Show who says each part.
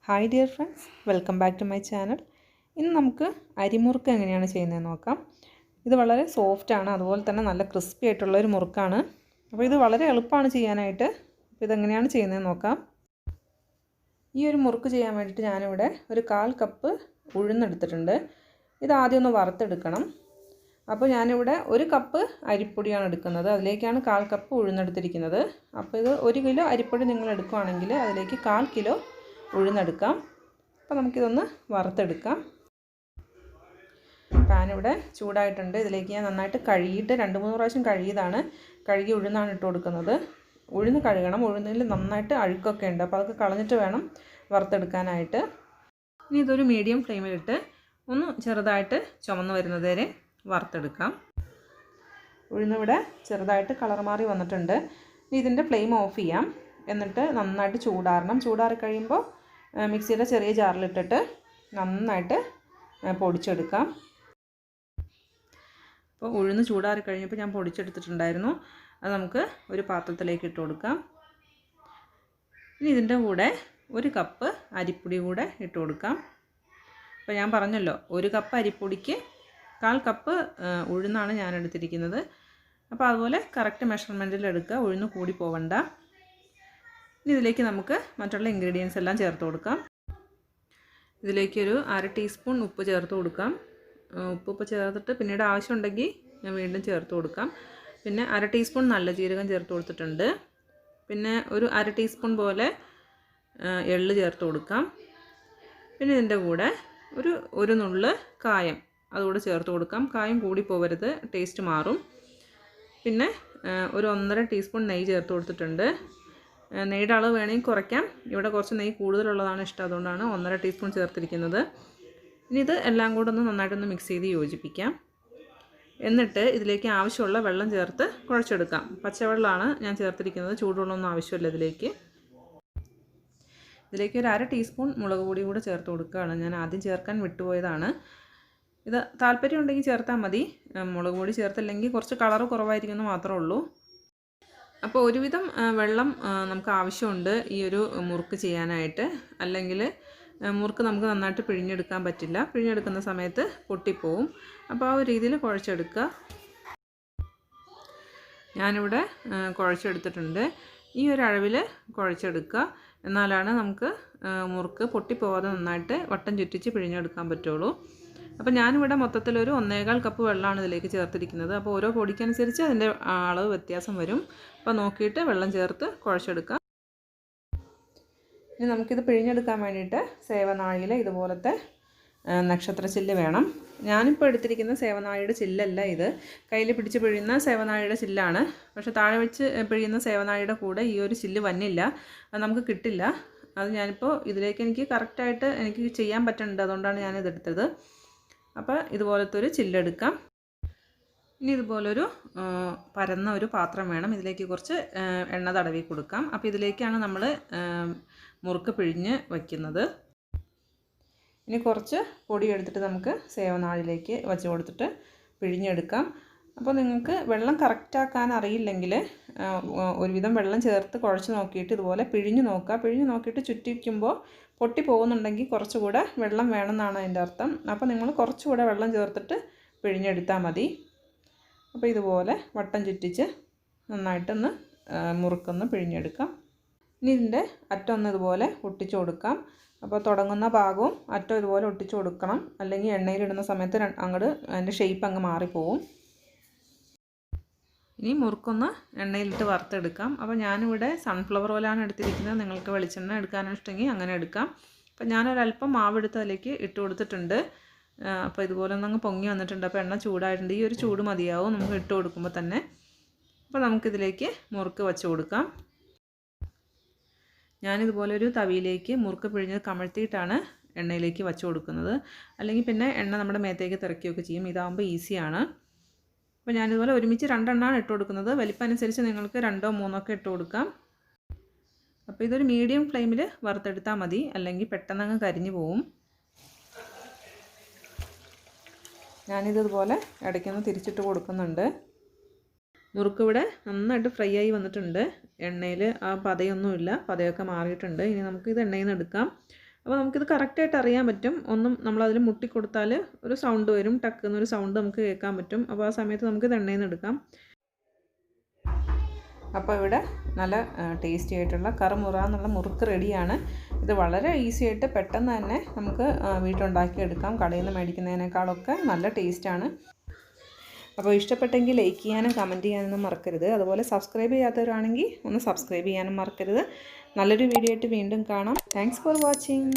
Speaker 1: Hi dear friends, welcome back to my channel. ഇന്ന് നമുക്ക് അരിമുറുക്ക് എങ്ങനെയാണ് ചെയ്യുന്നതെന്ന് നോക്കാം. ഇത് വളരെ സോഫ്റ്റാണ്, അതുപോലെ തന്നെ നല്ല ക്രിസ്പി ആയിട്ടുള്ളൊരു മുറുക്കാണ്. അപ്പോൾ ഇത് വളരെ എളുപ്പമാണ് ചെയ്യാനായിട്ട്. അപ്പോൾ ഇതെങ്ങനെയാണ് ചെയ്യുന്നതെന്ന് നോക്കാം. ഈ ഒരു മുറുക്ക് ചെയ്യാൻ വേണ്ടിയിട്ട് ഞാനിവിടെ ഒരു 1/4 കപ്പ് ഉഴുന്നെടുത്തിട്ടുണ്ട്. ഇത് ആദ്യം ഒന്ന് വറുത്തെടുക്കണം. അപ്പോൾ ഞാനിവിടെ 1 കപ്പ് അരിപ്പൊടിയാണ് എടുക്കുന്നത്. അതിലേക്കാണ് 1/4 കപ്പ് ഉഴുന്നെടുത്തിരിക്കുന്നത്. അപ്പോൾ ഇത് 1 കിലോ അരിപ്പൊടി നിങ്ങൾ എടുക്കുകയാണെങ്കിൽ അതിലേക്ക് 1/4 കിലോ ഉഴുന്നെടുക്കാം. അപ്പോൾ നമുക്കിതൊന്ന് വറുത്തെടുക്കാം. പാൻ ഇവിടെ ചൂടായിട്ടുണ്ട്. ഇതിലേക്ക് ഞാൻ നന്നായിട്ട് കഴുകിയിട്ട് 2-3 പ്രാവശ്യം കഴുകിയതാണ്. കഴുകി ഉഴുന്നാണ് ഇട്ട് കൊടുക്കുന്നത്. ഉഴുന്ന് കഴുകണം. ഉഴുന്നിൽ നന്നായിട്ട് അഴുക്കൊക്കെ ഉണ്ട്, അപ്പോൾ അതൊക്കെ കളഞ്ഞിട്ട് വേണം വറുത്തെടുക്കാനായിട്ട്. ഇനി ഇതൊരു മീഡിയം ഫ്ലെയിമിലിട്ട് ഒന്ന് ചെറുതായിട്ട് ചുമന്ന് വരുന്നത് വരെ വറുത്തെടുക്കാം. ഉഴുന്നിവിടെ ചെറുതായിട്ട് കളർ മാറി വന്നിട്ടുണ്ട്. ഇനി ഇതിൻ്റെ ഫ്ലെയിം ഓഫ് ചെയ്യാം. എന്നിട്ട് നന്നായിട്ട് ചൂടാറണം. ചൂടാറി കഴിയുമ്പോൾ മിക്സിയുടെ ചെറിയ ജാറിലിട്ടിട്ട് നന്നായിട്ട് പൊടിച്ചെടുക്കാം. അപ്പോൾ ഉഴുന്ന് ചൂടാറി കഴിഞ്ഞപ്പോൾ ഞാൻ പൊടിച്ചെടുത്തിട്ടുണ്ടായിരുന്നു. അത് നമുക്ക് ഒരു പാത്രത്തിലേക്ക് ഇട്ട് കൊടുക്കാം. ഇനി ഇതിൻ്റെ കൂടെ 1 കപ്പ് അരിപ്പൊടി കൂടെ ഇട്ട് കൊടുക്കാം. അപ്പോൾ ഞാൻ പറഞ്ഞല്ലോ, 1 കപ്പ് അരിപ്പൊടിക്ക് 1/4 കപ്പ് ഉഴുന്നാണ് ഞാൻ എടുത്തിരിക്കുന്നത്. അപ്പോൾ അതുപോലെ കറക്റ്റ് മെഷർമെൻറ്റിൽ എടുക്കുക, ഉഴുന്ന് കൂടി പോവണ്ട. ഇനി ഇതിലേക്ക് നമുക്ക് മറ്റുള്ള ഇൻഗ്രീഡിയൻസ് എല്ലാം ചേർത്ത് കൊടുക്കാം. ഇതിലേക്കൊരു 1/2 ടീസ്പൂൺ ഉപ്പ് ചേർത്ത് കൊടുക്കാം. ഉപ്പ് ചേർത്തിട്ട് പിന്നീട് ആവശ്യമുണ്ടെങ്കിൽ ഞാൻ വീണ്ടും ചേർത്ത് കൊടുക്കാം. പിന്നെ 1/2 ടീസ്പൂൺ നല്ല ജീരകം ചേർത്ത് കൊടുത്തിട്ടുണ്ട്. പിന്നെ ഒരു 1/2 ടീസ്പൂൺ പോലെ എള്ള് ചേർത്ത് കൊടുക്കാം. പിന്നെ ഇതിൻ്റെ കൂടെ ഒരു നുള്ള് കായം അതുകൂടെ ചേർത്ത് കൊടുക്കാം. കായം കൂടി പോവരുത്, ടേസ്റ്റ് മാറും. പിന്നെ ഒരു 1.5 ടീസ്പൂൺ നെയ്യ് ചേർത്ത് കൊടുത്തിട്ടുണ്ട്. നെയ്യുടെ അളവ് വേണമെങ്കിൽ കുറയ്ക്കാം. ഇവിടെ കുറച്ച് നെയ്യ് കൂടുതലുള്ളതാണ് ഇഷ്ടം, അതുകൊണ്ടാണ് 1.5 ടീസ്പൂൺ ചേർത്തിരിക്കുന്നത്. ഇനി ഇത് എല്ലാം കൂടെ ഒന്ന് നന്നായിട്ടൊന്ന് മിക്സ് ചെയ്ത് യോജിപ്പിക്കാം. എന്നിട്ട് ഇതിലേക്ക് ആവശ്യമുള്ള വെള്ളം ചേർത്ത് കുഴച്ചെടുക്കാം. പച്ചവെള്ളമാണ് ഞാൻ ചേർത്തിരിക്കുന്നത്, ചൂടുവെള്ളമൊന്നും ആവശ്യമില്ല ഇതിലേക്ക്. ഇതിലേക്ക് ഒരു 1/2 ടീസ്പൂൺ മുളക് പൊടി കൂടെ ചേർത്ത് കൊടുക്കുകയാണ്. ഞാൻ ആദ്യം ചേർക്കാൻ വിട്ടുപോയതാണ്. ഇത് താല്പര്യം ഉണ്ടെങ്കിൽ ചേർത്താൽ മതി. മുളക് പൊടി ചേർത്തില്ലെങ്കിൽ കുറച്ച് കളറ് കുറവായിരിക്കുമെന്ന് മാത്രമേ ഉള്ളൂ. അപ്പോൾ ഒരുവിധം വെള്ളം നമുക്ക് ആവശ്യമുണ്ട് ഈ ഒരു മുറുക്ക് ചെയ്യാനായിട്ട്. അല്ലെങ്കിൽ മുറുക്ക് നമുക്ക് നന്നായിട്ട് പിഴിഞ്ഞെടുക്കാൻ പറ്റില്ല. പിഴിഞ്ഞെടുക്കുന്ന സമയത്ത് പൊട്ടിപ്പോവും. അപ്പോൾ ആ ഒരു രീതിയിൽ കുഴച്ചെടുക്കുക. ഞാനിവിടെ കുഴച്ചെടുത്തിട്ടുണ്ട്. ഈ ഒരു അളവിൽ കുഴച്ചെടുക്കുക. എന്നാലാണ് നമുക്ക് മുറുക്ക് പൊട്ടിപ്പോവാതെ നന്നായിട്ട് വട്ടം ചുറ്റിച്ച് പിഴിഞ്ഞെടുക്കാൻ പറ്റുള്ളൂ. അപ്പോൾ ഞാനിവിടെ മൊത്തത്തിലൊരു 1.25 കപ്പ് വെള്ളമാണ് ഇതിലേക്ക് ചേർത്തിരിക്കുന്നത്. അപ്പോൾ ഓരോ പൊടിക്കനുസരിച്ച് അതിൻ്റെ അളവ് വ്യത്യാസം വരും. അപ്പോൾ നോക്കിയിട്ട് വെള്ളം ചേർത്ത് കുഴച്ചെടുക്കാം. ഇനി നമുക്കിത് പിഴിഞ്ഞെടുക്കാൻ വേണ്ടിയിട്ട് സേവനാഴിയിൽ ഇതുപോലത്തെ നക്ഷത്ര ചില്ല് വേണം. ഞാനിപ്പോൾ എടുത്തിരിക്കുന്ന സേവനാഴിയുടെ ചില്ലല്ല ഇത്, കയ്യിൽ പിടിച്ച് പിഴിയുന്ന സേവനാഴിയുടെ ചില്ലാണ്. പക്ഷേ താഴെ വെച്ച് പിഴിയുന്ന സേവനാഴിയുടെ കൂടെ ഈ ഒരു ചില്ല് വന്നില്ല, അത് നമുക്ക് കിട്ടില്ല. അത് ഞാനിപ്പോൾ ഇതിലേക്ക് എനിക്ക് കറക്റ്റായിട്ട് എനിക്ക് ചെയ്യാൻ പറ്റുന്നുണ്ട്, അതുകൊണ്ടാണ് ഞാനിതെടുത്തത്. അപ്പോൾ ഇതുപോലത്തെ ഒരു ചില്ലെടുക്കാം. ഇനി ഇതുപോലൊരു പരന്ന ഒരു പാത്രം വേണം. ഇതിലേക്ക് കുറച്ച് എണ്ണ തടവി കൊടുക്കാം. അപ്പോൾ ഇതിലേക്കാണ് നമ്മൾ മുറുക്ക് പിഴിഞ്ഞ് വയ്ക്കുന്നത്. ഇനി കുറച്ച് പൊടി എടുത്തിട്ട് നമുക്ക് സേവനാഴിലേക്ക് വെച്ച് കൊടുത്തിട്ട് പിഴിഞ്ഞെടുക്കാം. അപ്പോൾ നിങ്ങൾക്ക് വെള്ളം കറക്റ്റാക്കാൻ അറിയില്ലെങ്കിൽ ഒരുവിധം വെള്ളം ചേർത്ത് കുഴച്ച് നോക്കിയിട്ട് ഇതുപോലെ പിഴിഞ്ഞ് നോക്കുക. പിഴിഞ്ഞ് നോക്കിയിട്ട് ചുറ്റിക്കുമ്പോൾ പൊട്ടി പോകുന്നുണ്ടെങ്കിൽ കുറച്ചുകൂടെ വെള്ളം വേണമെന്നാണ് അതിൻ്റെ അർത്ഥം. അപ്പോൾ നിങ്ങൾ കുറച്ചുകൂടെ വെള്ളം ചേർത്തിട്ട് പിഴിഞ്ഞെടുത്താൽ മതി. അപ്പോൾ ഇതുപോലെ വട്ടം ചുറ്റിച്ച് നന്നായിട്ടൊന്ന് മുറുക്കൊന്ന് പിഴിഞ്ഞെടുക്കാം. ഇനി ഇതിൻ്റെ അറ്റം ഒന്ന് ഇതുപോലെ ഒട്ടിച്ചു കൊടുക്കാം. അപ്പോൾ തുടങ്ങുന്ന ഭാഗവും അറ്റം ഇതുപോലെ ഒട്ടിച്ചു കൊടുക്കണം, അല്ലെങ്കിൽ എണ്ണയിലിടുന്ന സമയത്ത് അങ്ങോട്ട് അതിൻ്റെ ഷേപ്പ് അങ്ങ് മാറിപ്പോവും. ഇനി മുറുക്കൊന്ന് എണ്ണയിലിട്ട് വറുത്തെടുക്കാം. അപ്പോൾ ഞാനിവിടെ സൺഫ്ലവർ ഓയിലാണ് എടുത്തിരിക്കുന്നത്. നിങ്ങൾക്ക് വെളിച്ചെണ്ണ എടുക്കാനിഷ്ടമെങ്കിൽ അങ്ങനെ എടുക്കാം. അപ്പോൾ ഞാനൊരല്പം മാവെടുത്ത് അതിലേക്ക് ഇട്ട് കൊടുത്തിട്ടുണ്ട്. അപ്പോൾ ഇതുപോലെ ഒന്നങ്ങ് പൊങ്ങി വന്നിട്ടുണ്ട്. അപ്പോൾ എണ്ണ ചൂടായിട്ടുണ്ട്. ഈ ഒരു ചൂട് മതിയാവും നമുക്ക് ഇട്ട് കൊടുക്കുമ്പോൾ തന്നെ. അപ്പോൾ നമുക്കിതിലേക്ക് മുറുക്ക് വച്ച് കൊടുക്കാം. ഞാനിതുപോലെ ഒരു തവിയിലേക്ക് മുറുക്ക് പിഴിഞ്ഞ് കമഴ്ത്തിയിട്ടാണ് എണ്ണയിലേക്ക് വച്ച് കൊടുക്കുന്നത്. അല്ലെങ്കിൽ പിന്നെ എണ്ണ നമ്മുടെ മേത്തേക്ക് തിറക്കുകയൊക്കെ ചെയ്യും. ഇതാകുമ്പോൾ ഈസിയാണ്. അപ്പോൾ ഞാനിതുപോലെ ഒരുമിച്ച് 2 എണ്ണമാണ് ഇട്ട് കൊടുക്കുന്നത്. വലിപ്പം അനുസരിച്ച് നിങ്ങൾക്ക് 2ഓ 3ഓ ഒക്കെ ഇട്ട് കൊടുക്കാം. അപ്പോൾ ഇതൊരു മീഡിയം ഫ്ലെയിമിൽ വറുത്തെടുത്താൽ മതി, അല്ലെങ്കിൽ പെട്ടെന്ന് അങ്ങ് കരിഞ്ഞു പോവും. ഞാനിതുപോലെ ഇടയ്ക്കൊന്ന് തിരിച്ചിട്ട് കൊടുക്കുന്നുണ്ട്. മുറുക്ക് ഇവിടെ നന്നായിട്ട് ഫ്രൈ ആയി വന്നിട്ടുണ്ട്. എണ്ണയിൽ ആ പതയൊന്നുമില്ല, പതയൊക്കെ മാറിയിട്ടുണ്ട്. ഇനി നമുക്ക് ഇത് എണ്ണയിൽ നിന്ന് എടുക്കാം. അപ്പോൾ നമുക്കിത് കറക്റ്റായിട്ട് അറിയാൻ പറ്റും. ഒന്നും നമ്മളതിൽ മുട്ടിക്കൊടുത്താൽ ഒരു സൗണ്ട് വരും, ടക്ക് എന്നൊരു സൗണ്ട് നമുക്ക് കേൾക്കാൻ പറ്റും. അപ്പോൾ ആ സമയത്ത് നമുക്ക് ഇത് എണ്ണയിൽ നിന്ന് എടുക്കാം. അപ്പോൾ ഇവിടെ നല്ല ടേസ്റ്റി ആയിട്ടുള്ള കറുമുറ എന്നുള്ള മുറുക്ക് റെഡിയാണ്. ഇത് വളരെ ഈസി ആയിട്ട് പെട്ടെന്ന് തന്നെ നമുക്ക് വീട്ടിലുണ്ടാക്കിയെടുക്കാം. കടയിൽ നിന്ന് മേടിക്കുന്നതിനേക്കാളൊക്കെ നല്ല ടേസ്റ്റാണ്. അപ്പോൾ ഇഷ്ടപ്പെട്ടെങ്കിൽ ലൈക്ക് ചെയ്യാനും കമൻറ്റ് ചെയ്യാനൊന്നും മറക്കരുത്. അതുപോലെ സബ്സ്ക്രൈബ് ചെയ്യാത്തവരാണെങ്കിൽ ഒന്ന് സബ്സ്ക്രൈബ് ചെയ്യാനും മറക്കരുത്. നല്ലൊരു വീഡിയോ ആയിട്ട് വീണ്ടും കാണാം. Thanks for watching.